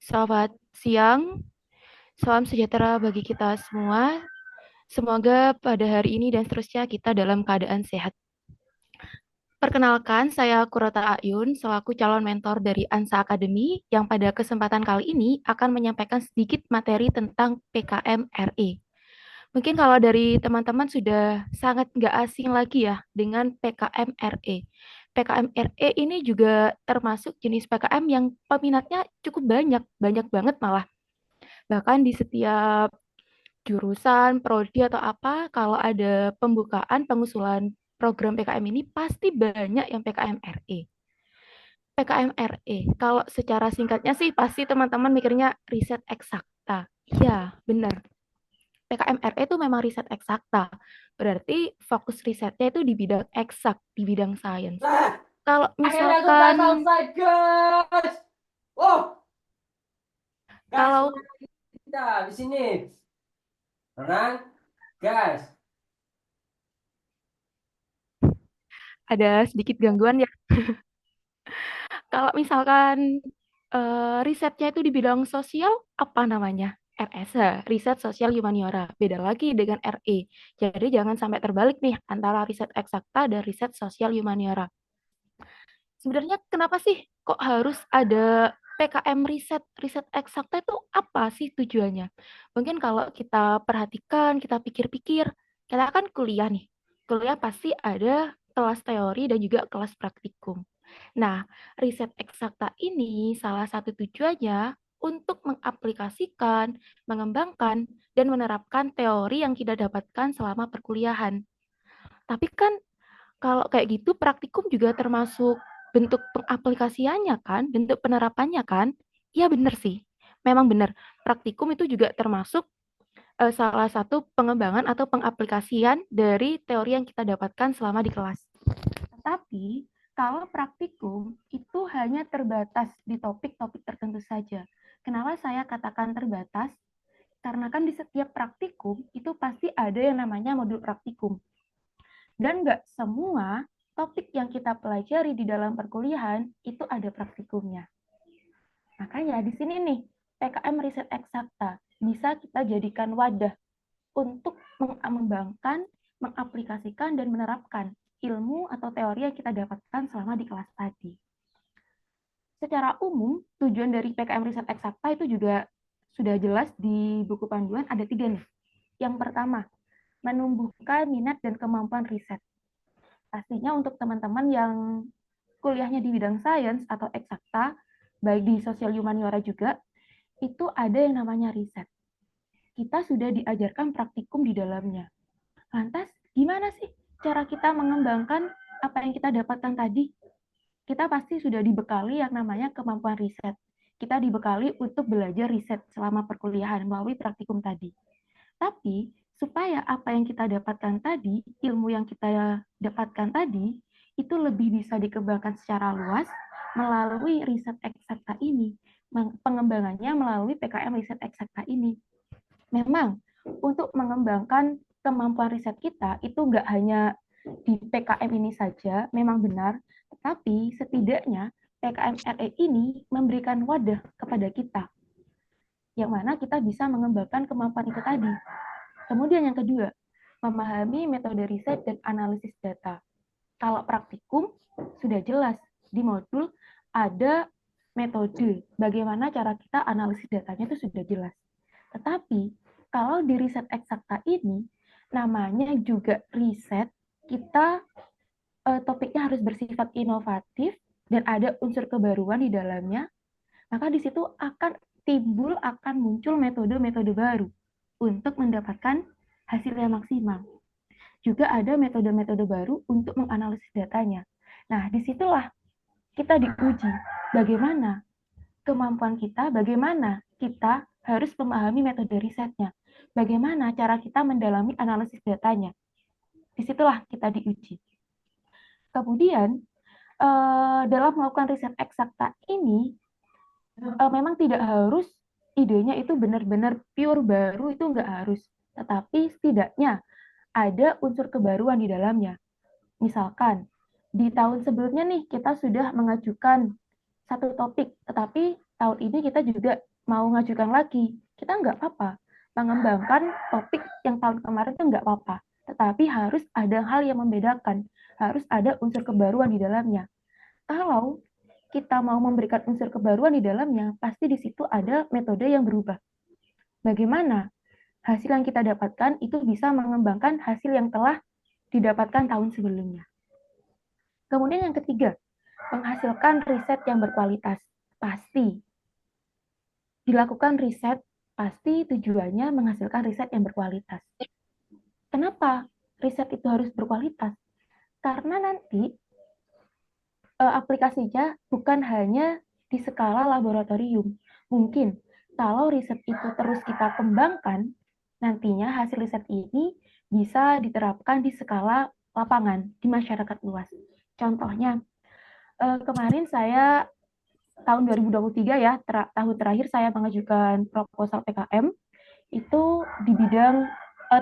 Selamat siang, salam sejahtera bagi kita semua. Semoga pada hari ini dan seterusnya kita dalam keadaan sehat. Perkenalkan, saya Kurota Ayun, selaku calon mentor dari ANSA Academy yang pada kesempatan kali ini akan menyampaikan sedikit materi tentang PKM RE. Mungkin kalau dari teman-teman sudah sangat nggak asing lagi ya dengan PKM RE. PKM RE ini juga termasuk jenis PKM yang peminatnya cukup banyak, banyak banget malah. Bahkan di setiap jurusan, prodi atau apa, kalau ada pembukaan pengusulan program PKM ini pasti banyak yang PKM RE. PKM RE, kalau secara singkatnya sih pasti teman-teman mikirnya riset eksakta. Iya, benar. PKM RE itu memang riset eksakta. Berarti fokus risetnya itu di bidang eksak, di bidang sains. Lah, Kalau akhirnya aku udah misalkan, selesai, guys. Oh, guys, kalau semangat kita di sini. Tenang, guys. ada sedikit gangguan ya, kalau misalkan risetnya itu di bidang sosial, apa namanya? RS, Riset Sosial Humaniora. Beda lagi dengan RE. Jadi jangan sampai terbalik nih antara riset eksakta dan riset sosial humaniora. Sebenarnya kenapa sih kok harus ada PKM riset? Riset eksakta itu apa sih tujuannya? Mungkin kalau kita perhatikan, kita pikir-pikir, kita kan kuliah nih. Kuliah pasti ada kelas teori dan juga kelas praktikum. Nah, riset eksakta ini salah satu tujuannya untuk mengaplikasikan, mengembangkan, dan menerapkan teori yang kita dapatkan selama perkuliahan. Tapi kan kalau kayak gitu praktikum juga termasuk bentuk pengaplikasiannya kan, bentuk penerapannya kan? Iya benar sih. Memang benar. Praktikum itu juga termasuk salah satu pengembangan atau pengaplikasian dari teori yang kita dapatkan selama di kelas. Tetapi kalau praktikum itu hanya terbatas di topik-topik tertentu saja. Kenapa saya katakan terbatas? Karena kan di setiap praktikum itu pasti ada yang namanya modul praktikum. Dan nggak semua topik yang kita pelajari di dalam perkuliahan itu ada praktikumnya. Makanya di sini nih, PKM Riset Eksakta bisa kita jadikan wadah untuk mengembangkan, mengaplikasikan, dan menerapkan ilmu atau teori yang kita dapatkan selama di kelas tadi. Secara umum, tujuan dari PKM Riset Eksakta itu juga sudah jelas di buku panduan ada 3 nih. Yang pertama, menumbuhkan minat dan kemampuan riset. Pastinya untuk teman-teman yang kuliahnya di bidang sains atau eksakta, baik di sosial humaniora juga, itu ada yang namanya riset. Kita sudah diajarkan praktikum di dalamnya. Lantas, gimana sih cara kita mengembangkan apa yang kita dapatkan tadi? Kita pasti sudah dibekali yang namanya kemampuan riset. Kita dibekali untuk belajar riset selama perkuliahan melalui praktikum tadi. Tapi, supaya apa yang kita dapatkan tadi, ilmu yang kita dapatkan tadi, itu lebih bisa dikembangkan secara luas melalui riset eksakta ini. Pengembangannya melalui PKM riset eksakta ini. Memang, untuk mengembangkan kemampuan riset kita, itu nggak hanya di PKM ini saja, memang benar, tetapi setidaknya PKM RE ini memberikan wadah kepada kita, yang mana kita bisa mengembangkan kemampuan itu tadi. Kemudian yang kedua, memahami metode riset dan analisis data. Kalau praktikum, sudah jelas di modul ada metode. Bagaimana cara kita analisis datanya itu sudah jelas. Tetapi, kalau di riset eksakta ini, namanya juga riset, kita topiknya harus bersifat inovatif dan ada unsur kebaruan di dalamnya, maka di situ akan timbul, akan muncul metode-metode baru untuk mendapatkan hasil yang maksimal. Juga ada metode-metode baru untuk menganalisis datanya. Nah, disitulah kita diuji bagaimana kemampuan kita, bagaimana kita harus memahami metode risetnya, bagaimana cara kita mendalami analisis datanya. Disitulah kita diuji. Kemudian, dalam melakukan riset eksakta ini, memang tidak harus idenya itu benar-benar pure baru, itu nggak harus. Tetapi setidaknya ada unsur kebaruan di dalamnya. Misalkan, di tahun sebelumnya nih kita sudah mengajukan satu topik, tetapi tahun ini kita juga mau ngajukan lagi, kita nggak apa-apa. Mengembangkan topik yang tahun kemarin itu nggak apa-apa. Tetapi harus ada hal yang membedakan. Harus ada unsur kebaruan di dalamnya. Kalau kita mau memberikan unsur kebaruan di dalamnya, pasti di situ ada metode yang berubah. Bagaimana hasil yang kita dapatkan itu bisa mengembangkan hasil yang telah didapatkan tahun sebelumnya. Kemudian yang ketiga, menghasilkan riset yang berkualitas. Pasti dilakukan riset, pasti tujuannya menghasilkan riset yang berkualitas. Kenapa riset itu harus berkualitas? Karena nanti aplikasinya bukan hanya di skala laboratorium. Mungkin kalau riset itu terus kita kembangkan, nantinya hasil riset ini bisa diterapkan di skala lapangan, di masyarakat luas. Contohnya, kemarin saya tahun 2023 ya, tahun terakhir saya mengajukan proposal PKM, itu di bidang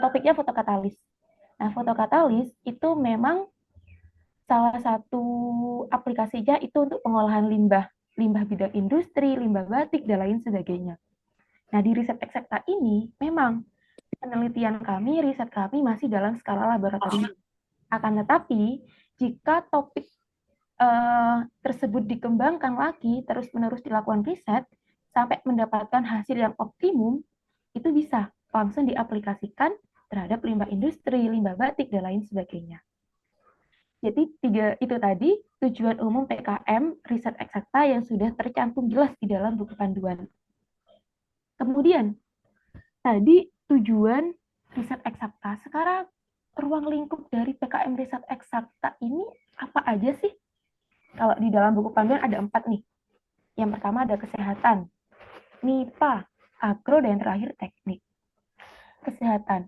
topiknya fotokatalis. Nah, fotokatalis itu memang salah satu aplikasinya itu untuk pengolahan limbah, limbah bidang industri, limbah batik, dan lain sebagainya. Nah, di riset eksakta ini memang penelitian kami, riset kami masih dalam skala laboratorium. Akan tetapi, jika topik tersebut dikembangkan lagi, terus-menerus dilakukan riset, sampai mendapatkan hasil yang optimum, itu bisa langsung diaplikasikan terhadap limbah industri, limbah batik, dan lain sebagainya. Jadi tiga itu tadi tujuan umum PKM riset eksakta yang sudah tercantum jelas di dalam buku panduan. Kemudian tadi tujuan riset eksakta. Sekarang ruang lingkup dari PKM riset eksakta ini apa aja sih? Kalau di dalam buku panduan ada 4 nih. Yang pertama ada kesehatan, MIPA, agro, dan yang terakhir teknik. Kesehatan.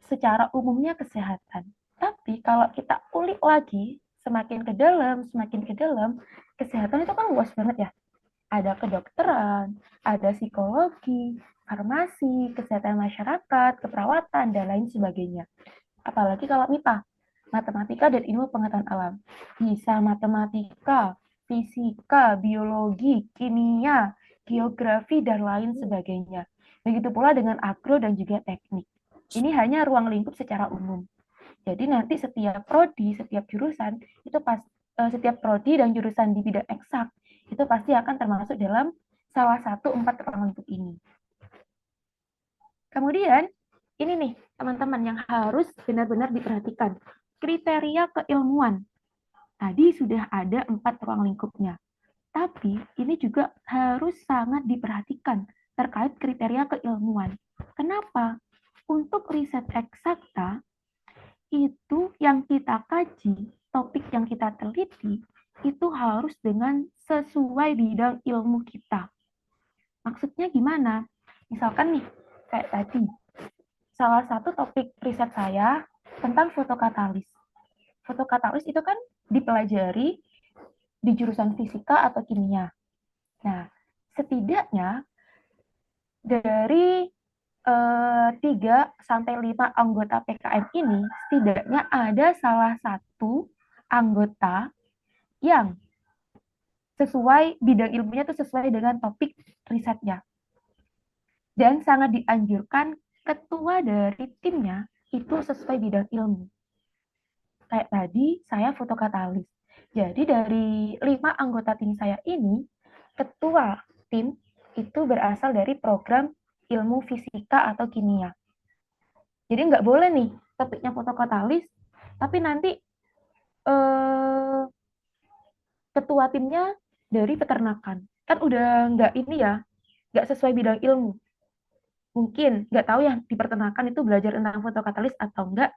Secara umumnya kesehatan. Tapi kalau kita ulik lagi, semakin ke dalam, kesehatan itu kan luas banget ya. Ada kedokteran, ada psikologi, farmasi, kesehatan masyarakat, keperawatan, dan lain sebagainya. Apalagi kalau MIPA, matematika dan ilmu pengetahuan alam. Bisa matematika, fisika, biologi, kimia, geografi, dan lain sebagainya. Begitu pula dengan agro dan juga teknik. Ini hanya ruang lingkup secara umum. Jadi nanti setiap prodi, setiap jurusan, itu setiap prodi dan jurusan di bidang eksak, itu pasti akan termasuk dalam salah satu 4 ruang lingkup ini. Kemudian, ini nih teman-teman yang harus benar-benar diperhatikan. Kriteria keilmuan. Tadi sudah ada 4 ruang lingkupnya. Tapi ini juga harus sangat diperhatikan terkait kriteria keilmuan. Kenapa? Untuk riset eksakta, itu yang kita kaji, topik yang kita teliti, itu harus dengan sesuai bidang ilmu kita. Maksudnya gimana? Misalkan nih, kayak tadi, salah satu topik riset saya tentang fotokatalis. Fotokatalis itu kan dipelajari di jurusan fisika atau kimia. Nah, setidaknya dari 3 sampai 5 anggota PKM ini setidaknya ada salah satu anggota yang sesuai bidang ilmunya itu sesuai dengan topik risetnya. Dan sangat dianjurkan ketua dari timnya itu sesuai bidang ilmu. Kayak tadi saya fotokatalis. Jadi dari 5 anggota tim saya ini, ketua tim itu berasal dari program ilmu fisika atau kimia. Jadi nggak boleh nih topiknya fotokatalis, tapi nanti ketua timnya dari peternakan. Kan udah nggak ini ya, nggak sesuai bidang ilmu. Mungkin nggak tahu ya di peternakan itu belajar tentang fotokatalis atau enggak,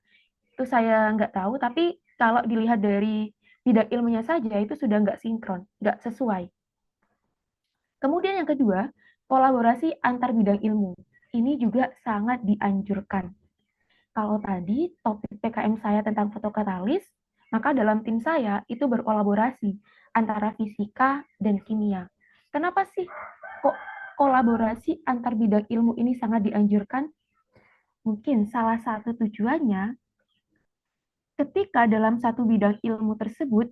itu saya nggak tahu. Tapi kalau dilihat dari bidang ilmunya saja itu sudah nggak sinkron, nggak sesuai. Kemudian yang kedua, kolaborasi antar bidang ilmu. Ini juga sangat dianjurkan. Kalau tadi topik PKM saya tentang fotokatalis, maka dalam tim saya itu berkolaborasi antara fisika dan kimia. Kenapa sih kok kolaborasi antar bidang ilmu ini sangat dianjurkan? Mungkin salah satu tujuannya ketika dalam satu bidang ilmu tersebut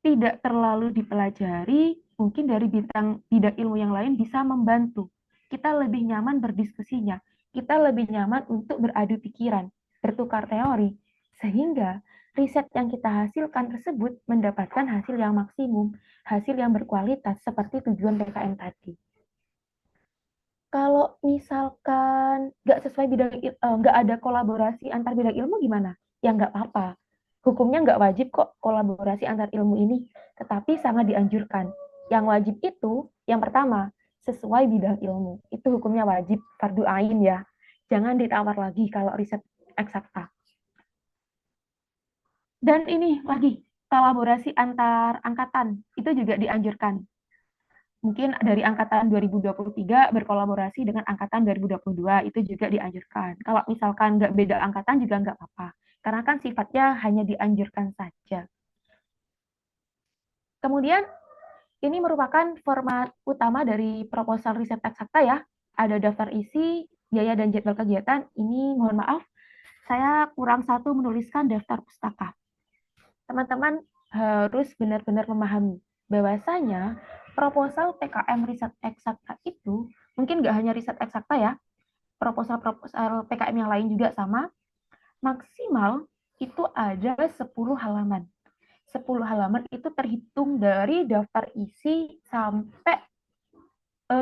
tidak terlalu dipelajari mungkin dari bidang ilmu yang lain bisa membantu. Kita lebih nyaman berdiskusinya, kita lebih nyaman untuk beradu pikiran, bertukar teori, sehingga riset yang kita hasilkan tersebut mendapatkan hasil yang maksimum, hasil yang berkualitas seperti tujuan PKM tadi. Kalau misalkan nggak sesuai nggak ada kolaborasi antar bidang ilmu gimana? Ya nggak apa-apa. Hukumnya nggak wajib kok kolaborasi antar ilmu ini, tetapi sangat dianjurkan. Yang wajib itu, yang pertama, sesuai bidang ilmu. Itu hukumnya wajib, fardu ain ya. Jangan ditawar lagi kalau riset eksakta. Dan ini lagi, kolaborasi antar angkatan, itu juga dianjurkan. Mungkin dari angkatan 2023 berkolaborasi dengan angkatan 2022 itu juga dianjurkan. Kalau misalkan nggak beda angkatan juga nggak apa-apa. Karena kan sifatnya hanya dianjurkan saja. Kemudian ini merupakan format utama dari proposal riset eksakta ya. Ada daftar isi, biaya dan jadwal kegiatan. Ini mohon maaf, saya kurang satu menuliskan daftar pustaka. Teman-teman harus benar-benar memahami bahwasanya proposal PKM riset eksakta itu mungkin nggak hanya riset eksakta ya, proposal-proposal PKM yang lain juga sama, maksimal itu ada 10 halaman. 10 halaman itu terhitung dari daftar isi sampai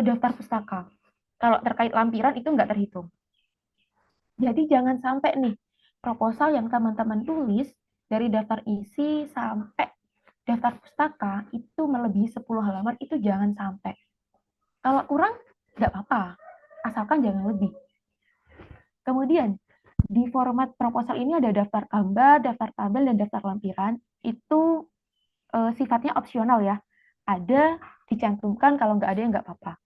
daftar pustaka. Kalau terkait lampiran itu nggak terhitung. Jadi jangan sampai nih proposal yang teman-teman tulis dari daftar isi sampai daftar pustaka itu melebihi 10 halaman itu jangan sampai. Kalau kurang, nggak apa-apa, asalkan jangan lebih. Kemudian, di format proposal ini ada daftar gambar, daftar tabel, dan daftar lampiran. Itu sifatnya opsional ya. Ada, dicantumkan, kalau nggak ada ya nggak apa-apa.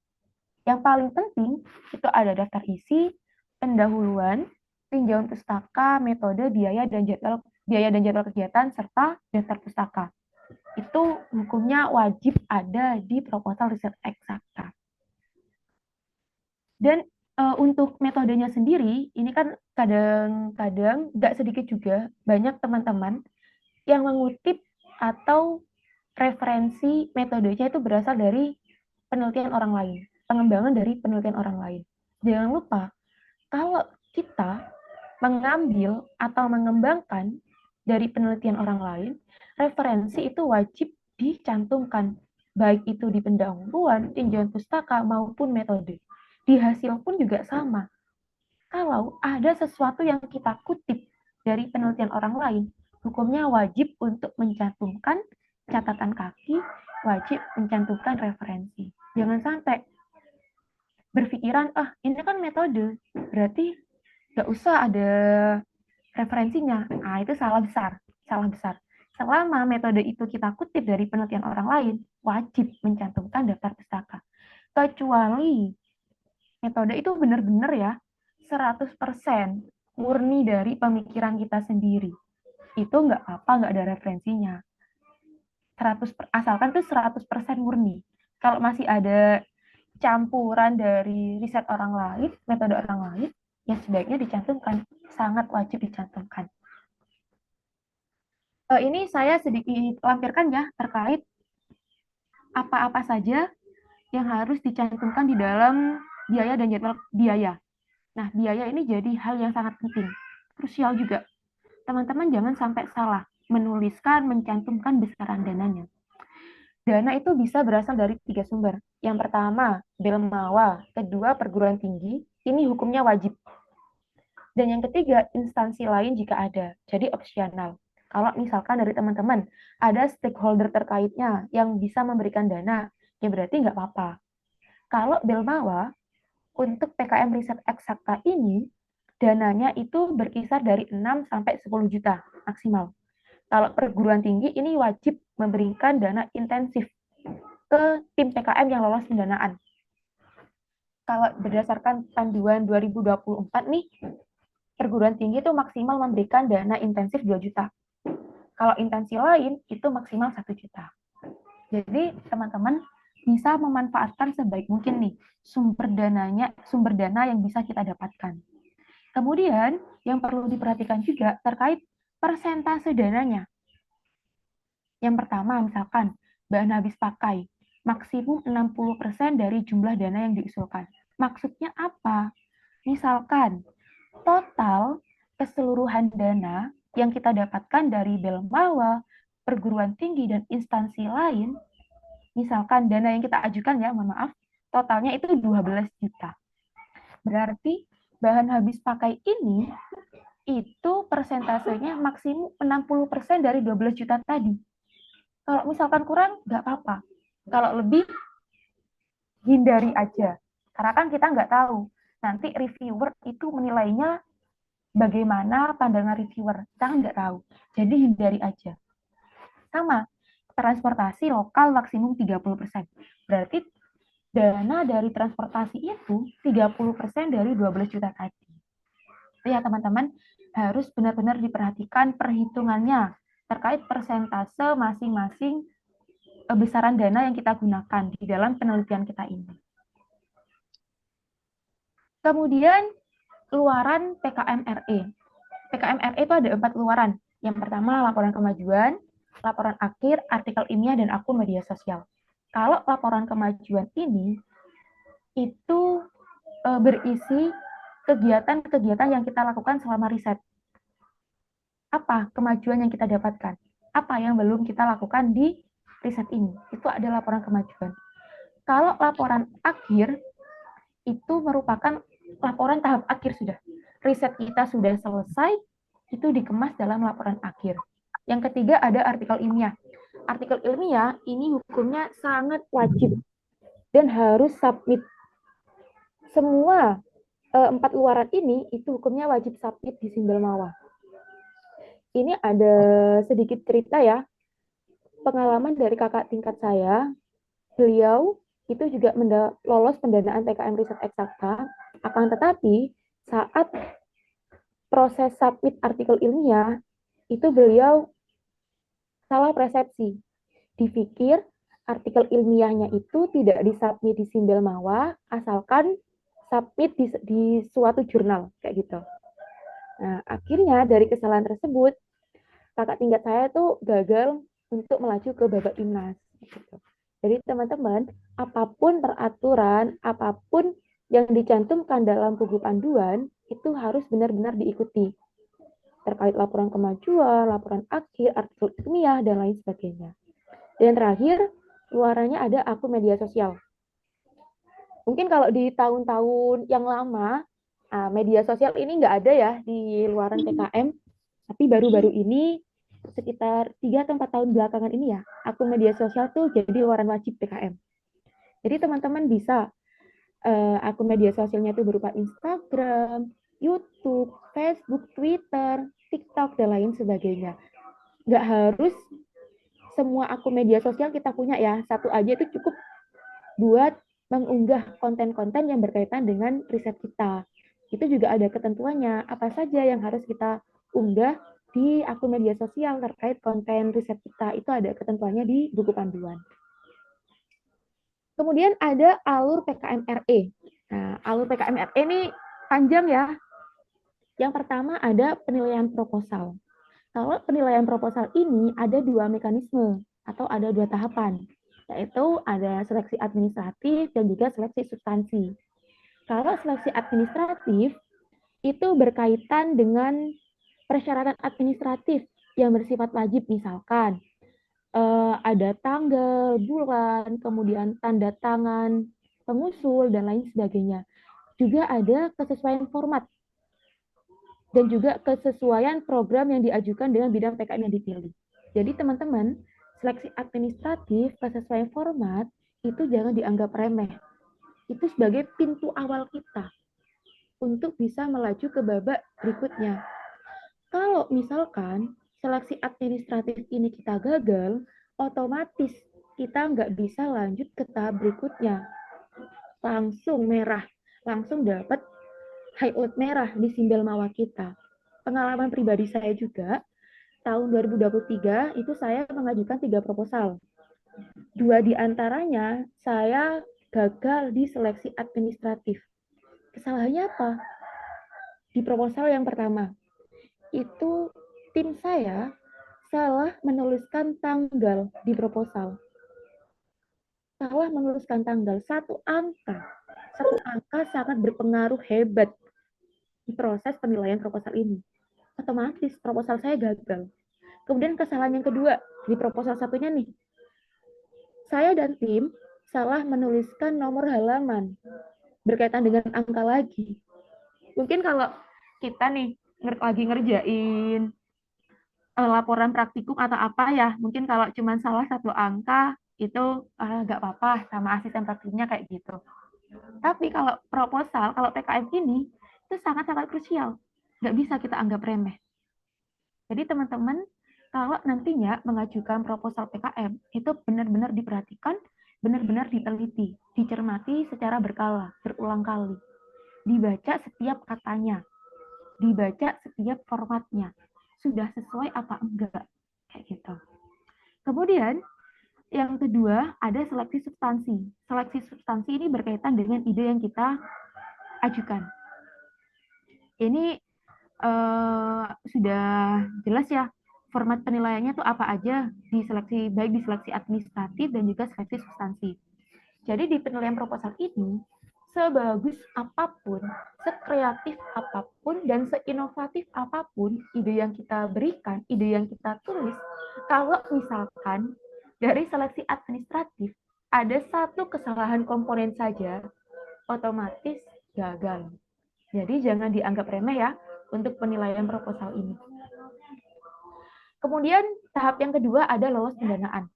Yang paling penting, itu ada daftar isi, pendahuluan, tinjauan pustaka, metode, biaya dan jadwal kegiatan, serta daftar pustaka. Itu hukumnya wajib ada di proposal riset eksakta. Dan untuk metodenya sendiri, ini kan kadang-kadang nggak sedikit juga banyak teman-teman yang mengutip atau referensi metodenya itu berasal dari penelitian orang lain, pengembangan dari penelitian orang lain. Jangan lupa, kalau kita mengambil atau mengembangkan dari penelitian orang lain, referensi itu wajib dicantumkan, baik itu di pendahuluan, tinjauan pustaka, maupun metode. Di hasil pun juga sama. Kalau ada sesuatu yang kita kutip dari penelitian orang lain, hukumnya wajib untuk mencantumkan catatan kaki, wajib mencantumkan referensi. Jangan sampai berpikiran, ini kan metode, berarti nggak usah ada referensinya. Nah, itu salah besar. Salah besar. Selama metode itu kita kutip dari penelitian orang lain, wajib mencantumkan daftar pustaka. Kecuali metode itu benar-benar ya 100% murni dari pemikiran kita sendiri. Itu nggak apa-apa, nggak ada referensinya. 100, asalkan itu 100% murni. Kalau masih ada campuran dari riset orang lain, metode orang lain, ya sebaiknya dicantumkan. Sangat wajib dicantumkan. Ini saya sedikit lampirkan ya terkait apa-apa saja yang harus dicantumkan di dalam biaya dan jadwal biaya. Nah, biaya ini jadi hal yang sangat penting, krusial juga. Teman-teman jangan sampai salah menuliskan, mencantumkan besaran dananya. Dana itu bisa berasal dari 3 sumber. Yang pertama, Belmawa. Kedua, perguruan tinggi. Ini hukumnya wajib. Dan yang ketiga, instansi lain jika ada. Jadi opsional. Kalau misalkan dari teman-teman ada stakeholder terkaitnya yang bisa memberikan dana, ya berarti nggak apa-apa. Kalau Belmawa, untuk PKM riset eksakta ini, dananya itu berkisar dari 6 sampai 10 juta maksimal. Kalau perguruan tinggi ini wajib memberikan dana intensif ke tim PKM yang lolos pendanaan. Kalau berdasarkan panduan 2024 nih, perguruan tinggi itu maksimal memberikan dana intensif 2 juta. Kalau intensi lain itu maksimal 1 juta. Jadi teman-teman bisa memanfaatkan sebaik mungkin nih sumber dana yang bisa kita dapatkan. Kemudian yang perlu diperhatikan juga terkait persentase dananya. Yang pertama misalkan bahan habis pakai. maksimum 60% dari jumlah dana yang diusulkan. Maksudnya apa? Misalkan total keseluruhan dana yang kita dapatkan dari Belmawa, perguruan tinggi, dan instansi lain, misalkan dana yang kita ajukan ya, mohon maaf, totalnya itu 12 juta. Berarti bahan habis pakai ini itu persentasenya maksimum 60% dari 12 juta tadi. Kalau misalkan kurang, nggak apa-apa. Kalau lebih, hindari aja. Karena kan kita nggak tahu. Nanti reviewer itu menilainya bagaimana pandangan reviewer. Kita kan nggak tahu. Jadi hindari aja. Sama, transportasi lokal maksimum 30%. Berarti dana dari transportasi itu 30% dari 12 juta tadi. Itu ya teman-teman, harus benar-benar diperhatikan perhitungannya terkait persentase masing-masing besaran dana yang kita gunakan di dalam penelitian kita ini. Kemudian luaran PKMRE. PKMRE itu ada 4 luaran. Yang pertama laporan kemajuan, laporan akhir, artikel ilmiah, dan akun media sosial. Kalau laporan kemajuan ini itu berisi kegiatan-kegiatan yang kita lakukan selama riset. Apa kemajuan yang kita dapatkan? Apa yang belum kita lakukan di riset ini? Itu adalah laporan kemajuan. Kalau laporan akhir, itu merupakan laporan tahap akhir sudah. Riset kita sudah selesai, itu dikemas dalam laporan akhir. Yang ketiga ada artikel ilmiah. Artikel ilmiah ini hukumnya sangat wajib dan harus submit. Semua 4 luaran ini itu hukumnya wajib submit di Simbel Mawar. Ini ada sedikit cerita ya, pengalaman dari kakak tingkat saya. Beliau itu juga lolos pendanaan PKM Riset Eksakta, akan tetapi saat proses submit artikel ilmiah, itu beliau salah persepsi. Dipikir artikel ilmiahnya itu tidak disubmit di Simbel Mawa, asalkan submit di suatu jurnal, kayak gitu. Nah, akhirnya dari kesalahan tersebut, kakak tingkat saya tuh gagal untuk melaju ke babak timnas. Gitu. Jadi teman-teman, apapun peraturan, apapun yang dicantumkan dalam buku panduan, itu harus benar-benar diikuti. Terkait laporan kemajuan, laporan akhir, artikel ilmiah, dan lain sebagainya. Dan terakhir, luarannya ada akun media sosial. Mungkin kalau di tahun-tahun yang lama, media sosial ini nggak ada ya di luaran PKM, tapi baru-baru ini sekitar 3 atau 4 tahun belakangan ini ya, akun media sosial tuh jadi luaran wajib PKM. Jadi teman-teman bisa akun media sosialnya itu berupa Instagram, YouTube, Facebook, Twitter, TikTok, dan lain sebagainya. Nggak harus semua akun media sosial kita punya ya, satu aja itu cukup buat mengunggah konten-konten yang berkaitan dengan riset kita. Itu juga ada ketentuannya, apa saja yang harus kita unggah di akun media sosial terkait konten riset kita. Itu ada ketentuannya di buku panduan. Kemudian ada alur PKMRE. Nah, alur PKMRE ini panjang ya. Yang pertama ada penilaian proposal. Kalau penilaian proposal ini ada 2 mekanisme atau ada 2 tahapan, yaitu ada seleksi administratif dan juga seleksi substansi. Kalau seleksi administratif itu berkaitan dengan persyaratan administratif yang bersifat wajib, misalkan ada tanggal, bulan, kemudian tanda tangan pengusul, dan lain sebagainya. Juga ada kesesuaian format dan juga kesesuaian program yang diajukan dengan bidang PKM yang dipilih. Jadi teman-teman, seleksi administratif, kesesuaian format, itu jangan dianggap remeh. Itu sebagai pintu awal kita untuk bisa melaju ke babak berikutnya. Kalau misalkan seleksi administratif ini kita gagal, otomatis kita nggak bisa lanjut ke tahap berikutnya. Langsung merah, langsung dapat highlight merah di simbol mawa kita. Pengalaman pribadi saya juga, tahun 2023 itu saya mengajukan 3 proposal. 2 di antaranya saya gagal di seleksi administratif. Kesalahannya apa? Di proposal yang pertama, itu tim saya salah menuliskan tanggal di proposal. salah menuliskan tanggal satu angka sangat berpengaruh hebat di proses penilaian proposal ini. Otomatis proposal saya gagal. Kemudian kesalahan yang kedua di proposal satunya nih, saya dan tim salah menuliskan nomor halaman berkaitan dengan angka lagi. Mungkin kalau kita nih lagi ngerjain laporan praktikum atau apa ya, mungkin kalau cuma salah satu angka itu nggak apa-apa sama asisten praktikumnya kayak gitu. Tapi kalau proposal, kalau PKM ini itu sangat-sangat krusial, nggak bisa kita anggap remeh. Jadi teman-teman kalau nantinya mengajukan proposal PKM itu benar-benar diperhatikan, benar-benar diteliti, dicermati secara berkala, berulang kali, dibaca setiap katanya, dibaca setiap formatnya, sudah sesuai apa enggak, kayak gitu. Kemudian yang kedua ada seleksi substansi. Seleksi substansi ini berkaitan dengan ide yang kita ajukan. Ini sudah jelas ya format penilaiannya tuh apa aja di seleksi, baik di seleksi administratif dan juga seleksi substansi. Jadi di penilaian proposal ini sebagus apapun, sekreatif apapun, dan seinovatif apapun ide yang kita berikan, ide yang kita tulis, kalau misalkan dari seleksi administratif ada satu kesalahan komponen saja, otomatis gagal. Jadi jangan dianggap remeh ya untuk penilaian proposal ini. Kemudian tahap yang kedua ada lolos pendanaan.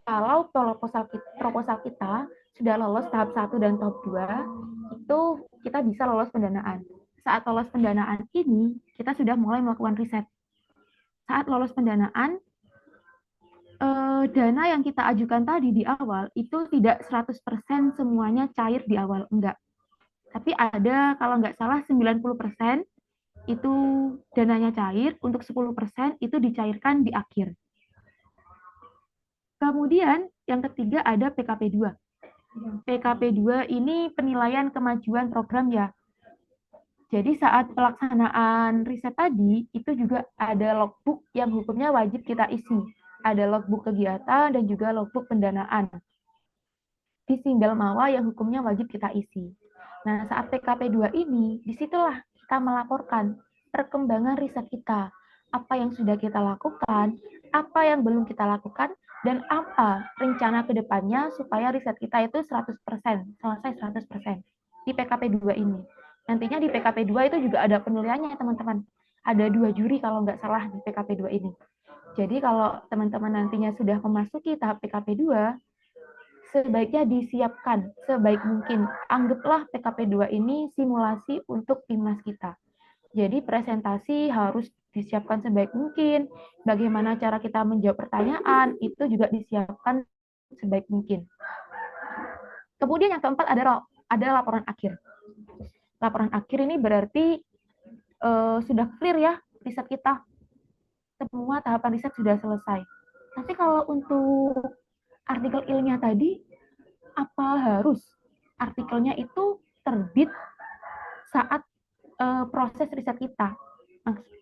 Kalau proposal kita sudah lolos tahap 1 dan tahap 2, itu kita bisa lolos pendanaan. Saat lolos pendanaan ini, kita sudah mulai melakukan riset. Saat lolos pendanaan, dana yang kita ajukan tadi di awal itu tidak 100% semuanya cair di awal, enggak. Tapi ada kalau nggak salah 90% itu dananya cair, untuk 10% itu dicairkan di akhir. Kemudian yang ketiga ada PKP 2. PKP 2 ini penilaian kemajuan program ya. Jadi saat pelaksanaan riset tadi, itu juga ada logbook yang hukumnya wajib kita isi. Ada logbook kegiatan dan juga logbook pendanaan. Di Simbel Mawa yang hukumnya wajib kita isi. Nah, saat PKP 2 ini, disitulah kita melaporkan perkembangan riset kita. Apa yang sudah kita lakukan, apa yang belum kita lakukan, dan apa rencana ke depannya supaya riset kita itu 100%, selesai 100% di PKP 2 ini. Nantinya di PKP 2 itu juga ada penilaiannya, teman-teman. Ada 2 juri kalau nggak salah di PKP 2 ini. Jadi kalau teman-teman nantinya sudah memasuki tahap PKP 2, sebaiknya disiapkan sebaik mungkin. Anggaplah PKP 2 ini simulasi untuk timnas kita. Jadi presentasi harus disiapkan sebaik mungkin. Bagaimana cara kita menjawab pertanyaan, itu juga disiapkan sebaik mungkin. Kemudian yang keempat ada laporan akhir. Laporan akhir ini berarti sudah clear ya riset kita. Semua tahapan riset sudah selesai. Tapi kalau untuk artikel ilmiah tadi, apa harus artikelnya itu terbit saat proses riset kita?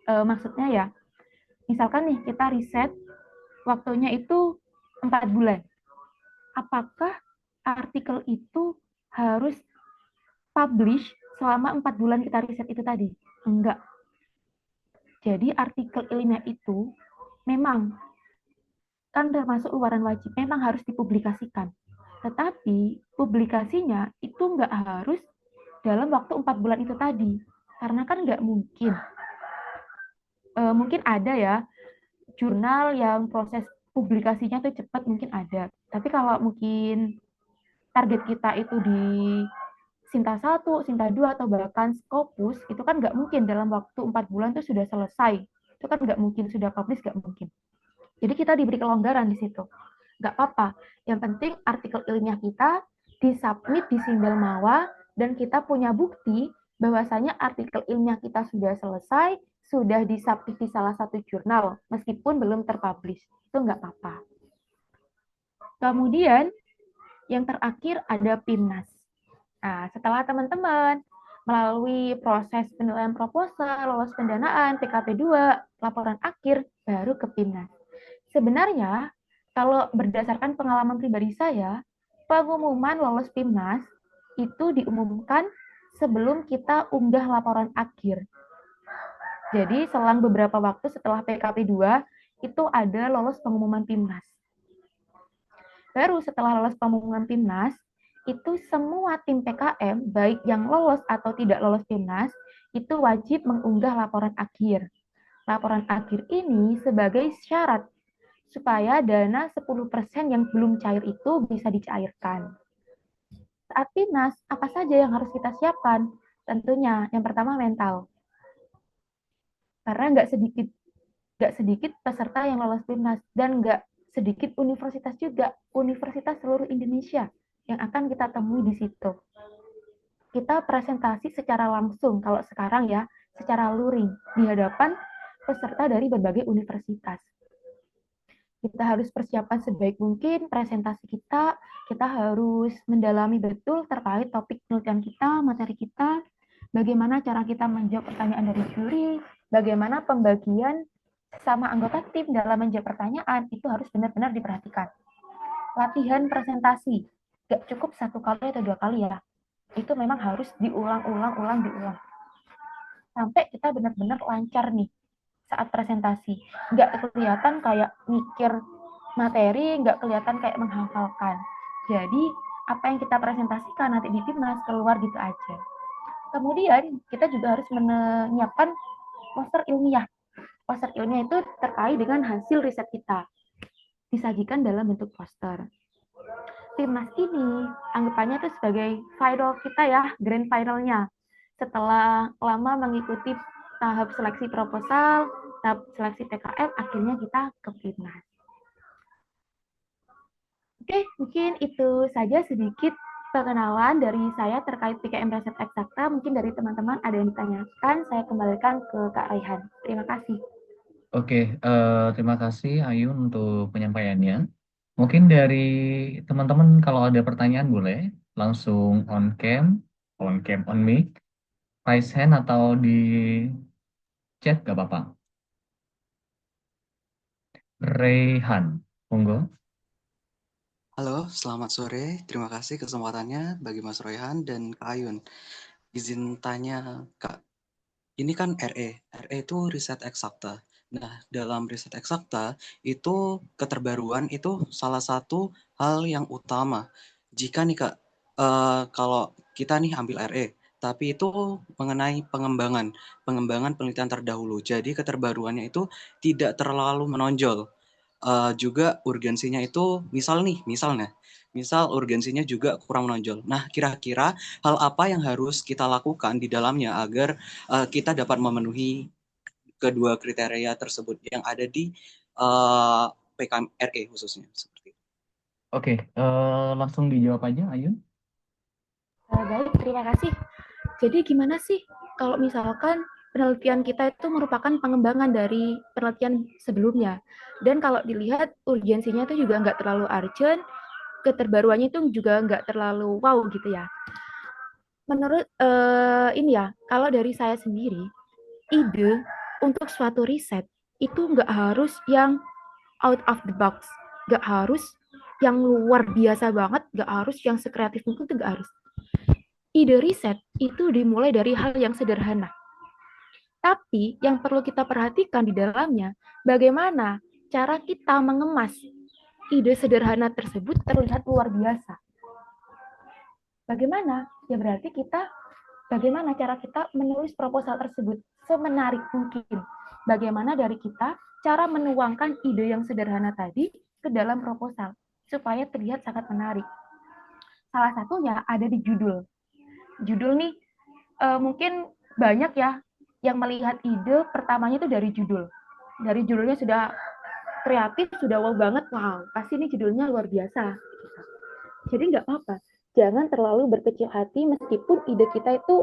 Maksudnya ya, misalkan nih kita riset waktunya itu 4 bulan. Apakah artikel itu harus publish selama 4 bulan kita riset itu tadi? Enggak. Jadi artikel ilmiah itu memang kan termasuk luaran wajib, memang harus dipublikasikan. Tetapi publikasinya itu enggak harus dalam waktu 4 bulan itu tadi. Karena kan enggak mungkin. Mungkin ada ya jurnal yang proses publikasinya tuh cepat, mungkin ada. Tapi kalau mungkin target kita itu di Sinta 1, Sinta 2, atau bahkan Scopus, itu kan nggak mungkin dalam waktu 4 bulan itu sudah selesai. Itu kan nggak mungkin, sudah publish nggak mungkin. Jadi kita diberi kelonggaran di situ. Nggak apa-apa. Yang penting artikel ilmiah kita disubmit di Simbel Mawa, dan kita punya bukti bahwasanya artikel ilmiah kita sudah selesai, sudah disubmit di salah satu jurnal, meskipun belum terpublish. Itu nggak apa-apa. Kemudian, yang terakhir ada PIMNAS. Nah, setelah teman-teman melalui proses penilaian proposal, lolos pendanaan, PKP 2, laporan akhir, baru ke PIMNAS. Sebenarnya, kalau berdasarkan pengalaman pribadi saya, Pengumuman lolos PIMNAS itu diumumkan sebelum kita unggah laporan akhir. Jadi selang beberapa waktu setelah PKP 2 itu ada lolos pengumuman PIMNAS. Baru setelah lolos pengumuman PIMNAS, itu semua tim PKM, baik yang lolos atau tidak lolos PIMNAS, itu wajib mengunggah laporan akhir. Laporan akhir ini sebagai syarat supaya dana 10% yang belum cair itu bisa dicairkan. Saat PIMNAS, apa saja yang harus kita siapkan? Tentunya, yang pertama mental. Karena nggak sedikit peserta yang lolos PIMNAS dan nggak sedikit universitas juga, universitas seluruh Indonesia yang akan kita temui di situ. Kita presentasi secara langsung, kalau sekarang ya, secara luring, di hadapan peserta dari berbagai universitas. Kita harus persiapkan sebaik mungkin presentasi kita harus mendalami betul terkait topik penelitian kita, materi kita, bagaimana cara kita menjawab pertanyaan dari juri, bagaimana pembagian sama anggota tim dalam menjawab pertanyaan, itu harus benar-benar diperhatikan. Latihan presentasi, gak cukup 1 kali atau 2 kali ya, itu memang harus diulang. Sampai kita benar-benar lancar nih saat presentasi. Nggak kelihatan kayak mikir materi, nggak kelihatan kayak menghafalkan. Jadi, apa yang kita presentasikan nanti di Timnas keluar gitu aja. Kemudian, kita juga harus menyiapkan poster ilmiah. Poster ilmiah itu terkait dengan hasil riset kita. Disajikan dalam bentuk poster. Timnas ini anggapannya itu sebagai final kita ya, grand finalnya. Setelah lama mengikuti tahap seleksi proposal, tahap seleksi PKM, akhirnya kita ke Timnas. Oke, mungkin itu saja sedikit perkenalan dari saya terkait PKM Riset Eksakta. Mungkin dari teman-teman ada yang ditanyakan, saya kembalikan ke Kak Raihan. Terima kasih. Oke, terima kasih Ayun untuk penyampaiannya. Mungkin dari teman-teman kalau ada pertanyaan boleh langsung on cam, on mic, raise hand atau di chat gak apa-apa. Raihan, monggo. Halo, selamat sore. Terima kasih kesempatannya bagi Mas Royhan dan Kak Ayun. Izin tanya, Kak, ini kan RE itu riset eksakta. Nah, dalam riset eksakta itu keterbaruan itu salah satu hal yang utama. Jika nih Kak, kalau kita nih ambil RE, tapi itu mengenai pengembangan penelitian terdahulu. Jadi keterbaruannya itu tidak terlalu menonjol. Juga urgensinya itu misal urgensinya juga kurang menonjol. Nah, kira-kira hal apa yang harus kita lakukan di dalamnya agar kita dapat memenuhi kedua kriteria tersebut yang ada di PKM RE khususnya seperti itu. Oke, langsung dijawab aja Ayun. Baik, terima kasih. Jadi gimana sih kalau misalkan penelitian kita itu merupakan pengembangan dari penelitian sebelumnya? Dan kalau dilihat urgensinya itu juga nggak terlalu urgent, keterbaruannya itu juga nggak terlalu wow gitu ya. Menurut ini ya, kalau dari saya sendiri, ide untuk suatu riset itu nggak harus yang out of the box, nggak harus yang luar biasa banget, nggak harus yang sekreatif mungkin, itu nggak harus. Ide riset itu dimulai dari hal yang sederhana. Tapi yang perlu kita perhatikan di dalamnya, bagaimana cara kita mengemas ide sederhana tersebut terlihat luar biasa. Bagaimana? Ya berarti bagaimana cara kita menulis proposal tersebut semenarik mungkin. Bagaimana dari kita cara menuangkan ide yang sederhana tadi ke dalam proposal supaya terlihat sangat menarik. Salah satunya ada di judul. Judul nih mungkin banyak ya yang melihat ide pertamanya itu dari judul. Dari judulnya sudah kreatif, sudah wow banget, wow, pasti ini judulnya luar biasa. Jadi nggak apa-apa, jangan terlalu berkecil hati meskipun ide kita itu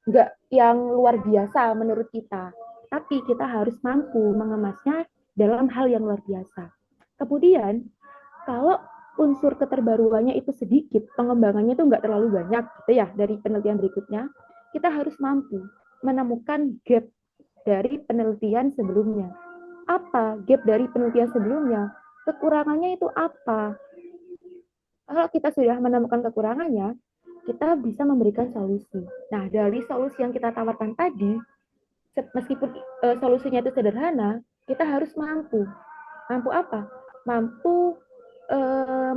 nggak yang luar biasa menurut kita. Tapi kita harus mampu mengemasnya dalam hal yang luar biasa. Kemudian, kalau unsur keterbaruannya itu sedikit, pengembangannya itu nggak terlalu banyak gitu ya dari penelitian berikutnya, kita harus mampu menemukan gap dari penelitian sebelumnya. Apa gap dari penelitian sebelumnya? Kekurangannya itu apa? Kalau kita sudah menemukan kekurangannya, kita bisa memberikan solusi. Nah, dari solusi yang kita tawarkan tadi, meskipun solusinya itu sederhana, kita harus mampu. Mampu apa? Mampu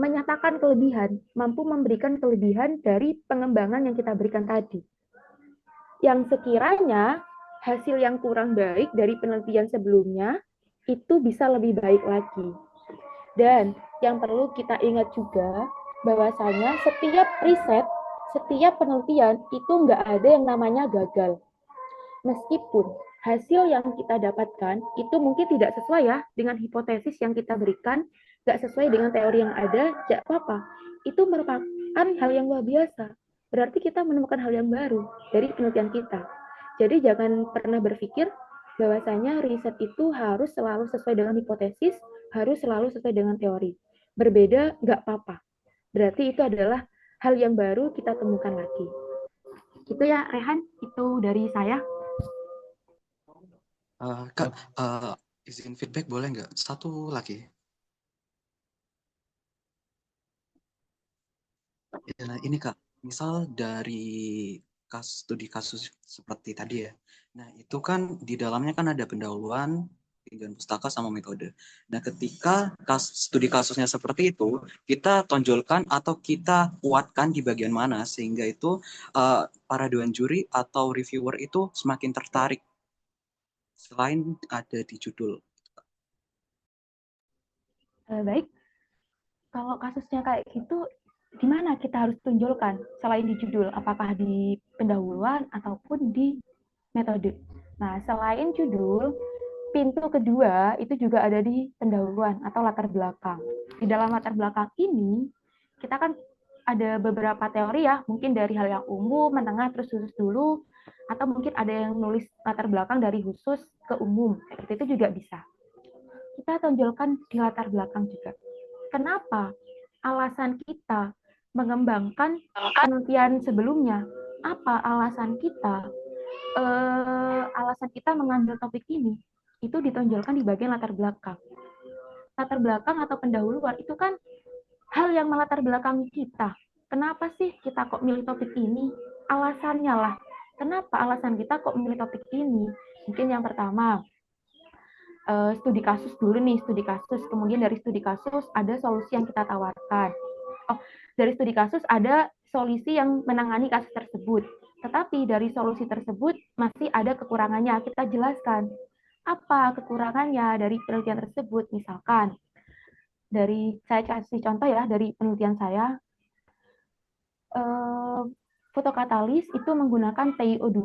menyatakan kelebihan, mampu memberikan kelebihan dari pengembangan yang kita berikan tadi. Yang sekiranya hasil yang kurang baik dari penelitian sebelumnya itu bisa lebih baik lagi. Dan yang perlu kita ingat juga bahwasanya setiap riset, setiap penelitian itu nggak ada yang namanya gagal. Meskipun hasil yang kita dapatkan itu mungkin tidak sesuai ya dengan hipotesis yang kita berikan, nggak sesuai dengan teori yang ada, tidak apa-apa. Itu merupakan hal yang luar biasa. Berarti kita menemukan hal yang baru dari penelitian kita. Jadi jangan pernah berpikir bahwasanya riset itu harus selalu sesuai dengan hipotesis, harus selalu sesuai dengan teori. Berbeda nggak apa-apa. Berarti itu adalah hal yang baru kita temukan lagi. Itu ya Rehan, itu dari saya. Kak, izin feedback boleh nggak? Satu lagi. Ya, ini Kak, misal dari studi kasus seperti tadi ya. Nah, itu kan di dalamnya kan ada pendahuluan, tinjauan pustaka sama metode. Nah, ketika studi kasusnya seperti itu, kita tonjolkan atau kita kuatkan di bagian mana sehingga itu para dewan juri atau reviewer itu semakin tertarik selain ada di judul. Baik, kalau kasusnya kayak gitu, di mana kita harus tunjukkan selain di judul, apakah di pendahuluan ataupun di metode. Nah, selain judul, pintu kedua itu juga ada di pendahuluan atau latar belakang. Di dalam latar belakang ini, kita kan ada beberapa teori ya, mungkin dari hal yang umum, menengah, terus khusus dulu, atau mungkin ada yang nulis latar belakang dari khusus ke umum, itu juga bisa. Kita tonjolkan di latar belakang juga. Kenapa alasan kita mengembangkan penelitian sebelumnya? Apa alasan kita? Alasan kita mengambil topik ini itu ditonjolkan di bagian latar belakang. Latar belakang atau pendahuluan itu kan hal yang melatar belakangi kita. Kenapa sih kita kok milih topik ini? Alasannya lah. Kenapa alasan kita kok milih topik ini? Mungkin yang pertama, studi kasus dulu nih, studi kasus. Kemudian dari studi kasus ada solusi yang kita tawarkan. Oh, dari studi kasus ada solusi yang menangani kasus tersebut. Tetapi dari solusi tersebut masih ada kekurangannya. Kita jelaskan apa kekurangannya dari penelitian tersebut. Misalkan, dari saya kasih contoh ya, dari penelitian saya, fotokatalis itu menggunakan TiO2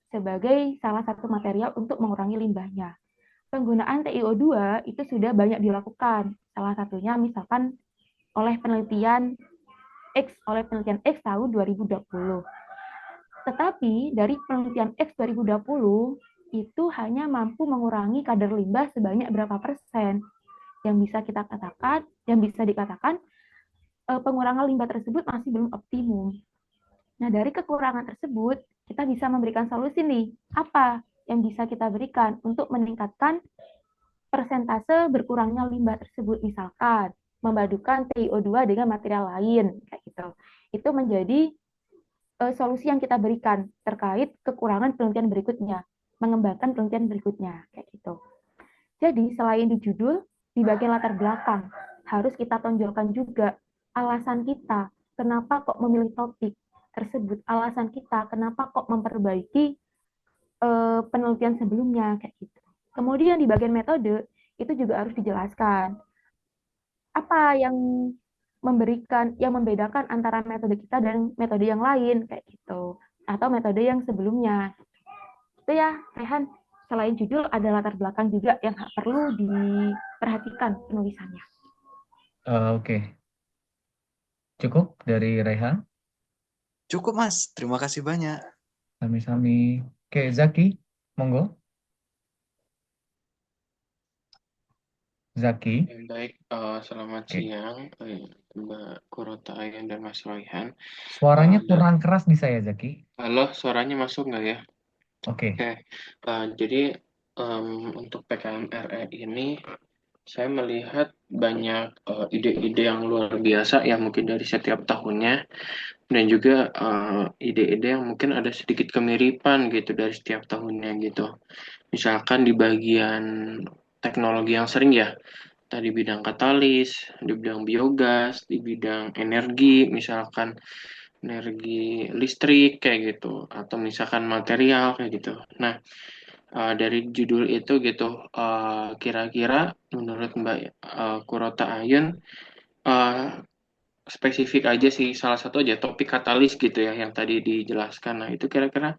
sebagai salah satu material untuk mengurangi limbahnya. Penggunaan TiO2 itu sudah banyak dilakukan. Salah satunya misalkan oleh penelitian X tahun 2020. Tetapi dari penelitian X 2020 itu hanya mampu mengurangi kadar limbah sebanyak berapa persen. Yang bisa kita katakan, yang bisa dikatakan pengurangan limbah tersebut masih belum optimum. Nah, dari kekurangan tersebut, kita bisa memberikan solusi nih. Apa yang bisa kita berikan untuk meningkatkan persentase berkurangnya limbah tersebut? Misalkan, memadukan TiO2 dengan material lain, kayak gitu. Itu menjadi solusi yang kita berikan terkait kekurangan penelitian berikutnya, mengembangkan penelitian berikutnya, kayak gitu. Jadi, selain di judul, di bagian latar belakang, harus kita tonjolkan juga alasan kita, kenapa kok memilih topik tersebut, alasan kita, kenapa kok memperbaiki penelitian sebelumnya, kayak gitu. Kemudian di bagian metode, itu juga harus dijelaskan. Apa yang membedakan antara metode kita dan metode yang lain, kayak gitu. Atau metode yang sebelumnya. Itu ya, Rehan. Selain judul, ada latar belakang juga yang perlu diperhatikan penulisannya. Oke. Cukup dari Rehan? Cukup Mas, terima kasih banyak. Sami-sami. Oke, Zaki, monggo. Zaki. Baik, selamat Oke. siang Mbak Kurota Ayan dan Mas Royhan. Suaranya Dan kurang keras di saya, Zaki. halo, suaranya masuk nggak ya? Oke. Oke, jadi untuk PKM RE ini saya melihat banyak ide-ide yang luar biasa ya mungkin dari setiap tahunnya dan juga ide-ide yang mungkin ada sedikit kemiripan gitu dari setiap tahunnya gitu. Misalkan di bagian teknologi yang sering ya, tadi bidang katalis, di bidang biogas, di bidang energi, misalkan energi listrik kayak gitu, atau misalkan material kayak gitu. Nah, dari judul itu gitu, kira-kira menurut Mbak Kurota Ayun, eh, spesifik aja sih, salah satu aja topik katalis gitu ya, yang tadi dijelaskan. Nah, itu kira-kira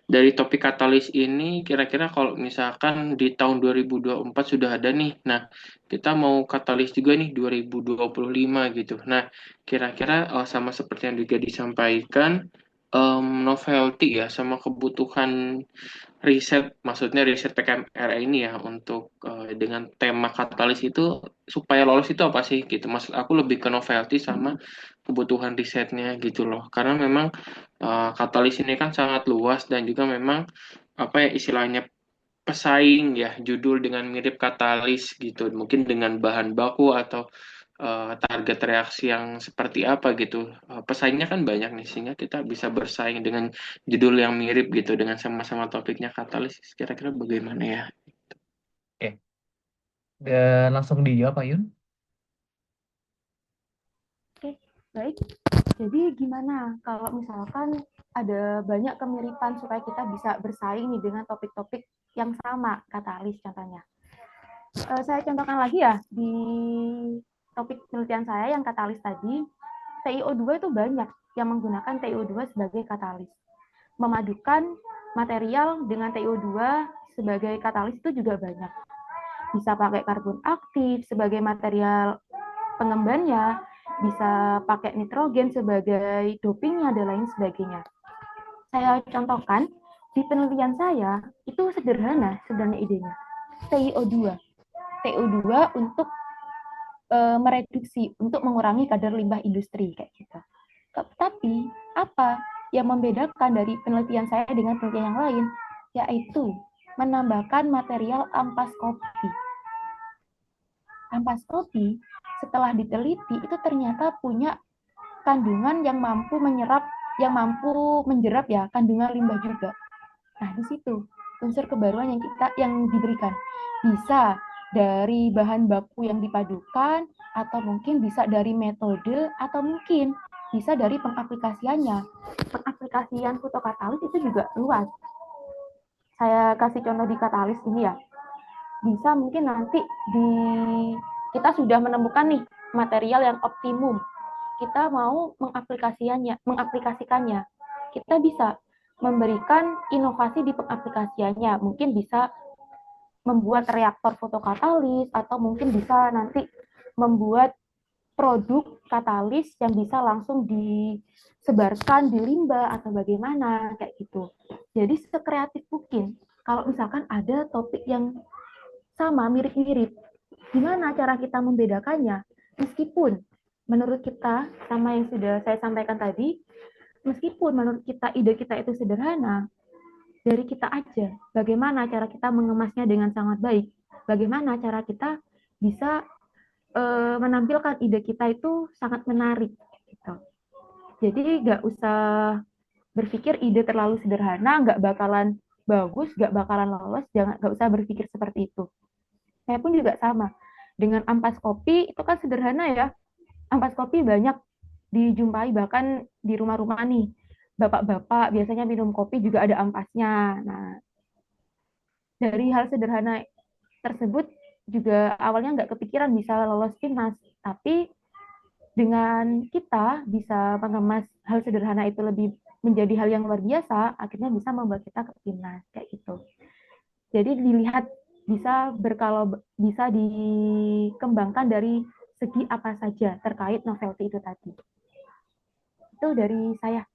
dari topik katalis ini, kira-kira kalau misalkan di tahun 2024 sudah ada nih, nah kita mau katalis juga nih 2025 gitu. Nah, kira-kira sama seperti yang juga disampaikan, novelty ya, sama kebutuhan riset, maksudnya riset PKMR ini ya, untuk dengan tema katalis itu, supaya lolos itu apa sih gitu. Maksud aku lebih ke novelty sama kebutuhan risetnya gitu loh. Karena memang katalis ini kan sangat luas dan juga memang apa ya istilahnya pesaing ya judul dengan mirip katalis gitu mungkin dengan bahan baku atau target reaksi yang seperti apa gitu. Pesaingnya kan banyak nih sehingga kita bisa bersaing dengan judul yang mirip gitu dengan sama-sama topiknya katalis kira-kira bagaimana ya. Oke, dan langsung dijawab Ayun. Oke, baik. Jadi gimana kalau misalkan ada banyak kemiripan supaya kita bisa bersaing nih dengan topik-topik yang sama, katalis contohnya. Saya contohkan lagi ya, di topik penelitian saya yang katalis tadi, TiO2 itu banyak yang menggunakan TiO2 sebagai katalis. Memadukan material dengan TiO2 sebagai katalis itu juga banyak. Bisa pakai karbon aktif sebagai material pengembannya, bisa pakai nitrogen sebagai dopingnya, dan lain sebagainya. Saya contohkan, di penelitian saya, itu sederhana sebenarnya idenya. TiO2. TiO2 untuk mereduksi, untuk mengurangi kadar limbah industri, kayak gitu. Tapi, apa yang membedakan dari penelitian saya dengan penelitian yang lain? Yaitu, menambahkan material ampas kopi. Ampas kopi setelah diteliti itu ternyata punya kandungan yang mampu menyerap, yang mampu menjerap ya kandungan limbah juga. Nah, di situ unsur kebaruan yang diberikan bisa dari bahan baku yang dipadukan, atau mungkin bisa dari metode, atau mungkin bisa dari pengaplikasiannya. Pengaplikasian fotokatalis itu juga luas. Saya kasih contoh di katalis ini ya. Bisa mungkin nanti kita sudah menemukan nih material yang optimum, kita mau mengaplikasikannya, kita bisa memberikan inovasi di pengaplikasiannya, mungkin bisa membuat reaktor fotokatalis, atau mungkin bisa nanti membuat produk katalis yang bisa langsung disebarkan di limbah atau bagaimana, kayak gitu. Jadi sekreatif mungkin. Kalau misalkan ada topik yang sama, mirip-mirip, gimana cara kita membedakannya? Meskipun menurut kita, sama yang sudah saya sampaikan tadi, meskipun menurut kita ide kita itu sederhana, dari kita aja, bagaimana cara kita mengemasnya dengan sangat baik, bagaimana cara kita bisa menampilkan ide kita itu sangat menarik. Gitu. Jadi nggak usah berpikir ide terlalu sederhana, nggak bakalan bagus, nggak bakalan lolos, nggak usah berpikir seperti itu. Saya pun juga sama. Dengan ampas kopi, itu kan sederhana ya. Ampas kopi banyak dijumpai bahkan di rumah-rumah nih. Bapak-bapak biasanya minum kopi juga ada ampasnya. Nah, dari hal sederhana tersebut juga awalnya nggak kepikiran bisa lolos timnas. Tapi dengan kita bisa mengemas hal sederhana itu lebih menjadi hal yang luar biasa, akhirnya bisa membuat kita ke timnas. Kayak gitu. Jadi dilihat bisa dikembangkan dari segi apa saja terkait novelty itu tadi. Itu dari saya.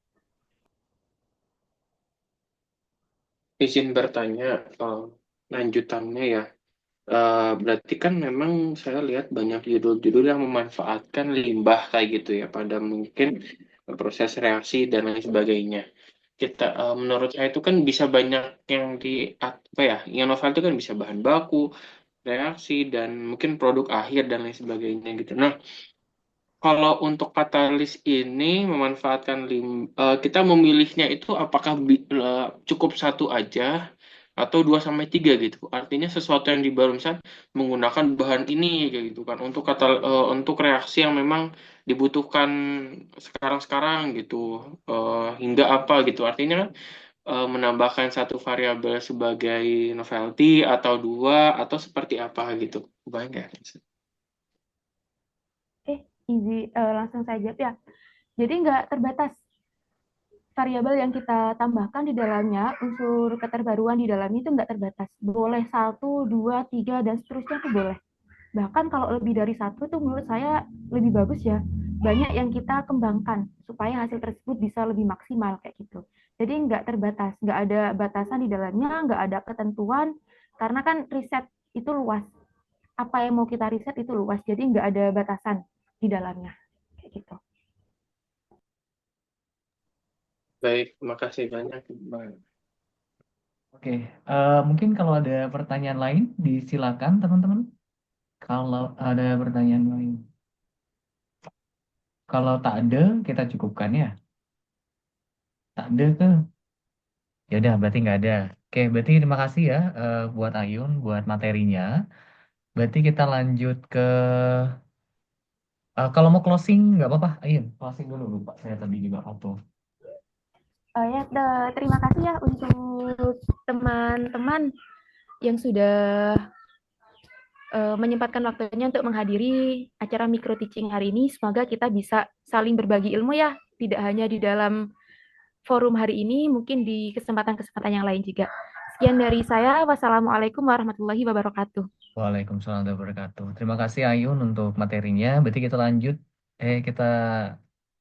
Izin bertanya lanjutannya ya. Berarti kan memang saya lihat banyak judul-judul yang memanfaatkan limbah kayak gitu ya pada mungkin proses reaksi dan lain sebagainya. Menurut saya itu kan bisa banyak yang di apa ya, yang novel itu kan bisa bahan baku, reaksi, dan mungkin produk akhir dan lain sebagainya gitu. Nah, kalau untuk katalis ini memanfaatkan kita memilihnya itu apakah cukup satu aja atau 2 sampai 3 gitu. Artinya sesuatu yang dibaru misal menggunakan bahan ini kayak gitu kan untuk reaksi yang memang dibutuhkan sekarang-sekarang gitu, hingga apa gitu. Artinya menambahkan satu variabel sebagai novelty atau dua atau seperti apa gitu. Kebayang nggak? Easy, langsung saja ya. Jadi nggak terbatas variabel yang kita tambahkan di dalamnya, unsur keterbaruan di dalamnya itu nggak terbatas. Boleh satu, dua, tiga, dan seterusnya tuh boleh. Bahkan kalau lebih dari satu tuh menurut saya lebih bagus ya. Banyak yang kita kembangkan supaya hasil tersebut bisa lebih maksimal kayak gitu. Jadi nggak terbatas, nggak ada batasan di dalamnya, nggak ada ketentuan, karena kan riset itu luas. Apa yang mau kita riset itu luas, jadi nggak ada batasan di dalamnya. Kayak gitu. Baik, makasih banyak, Bang. Oke, mungkin kalau ada pertanyaan lain, disilakan teman-teman. Kalau ada pertanyaan lain, kalau tak ada, kita cukupkan ya. Tak ada ke? Ya udah, berarti nggak ada. Oke, berarti terima kasih ya buat Ayun, buat materinya. Berarti kita lanjut ke, kalau mau closing nggak apa-apa, Ayun, closing dulu lupa. Saya tadi juga auto. Ya, terima kasih ya untuk teman-teman yang sudah menyempatkan waktunya untuk menghadiri acara micro teaching hari ini. Semoga kita bisa saling berbagi ilmu ya, tidak hanya di dalam forum hari ini, mungkin di kesempatan-kesempatan yang lain juga. Sekian dari saya. Wassalamualaikum warahmatullahi wabarakatuh. Waalaikumsalam warahmatullahi wabarakatuh. Terima kasih Ayun untuk materinya. Berarti kita lanjut. Kita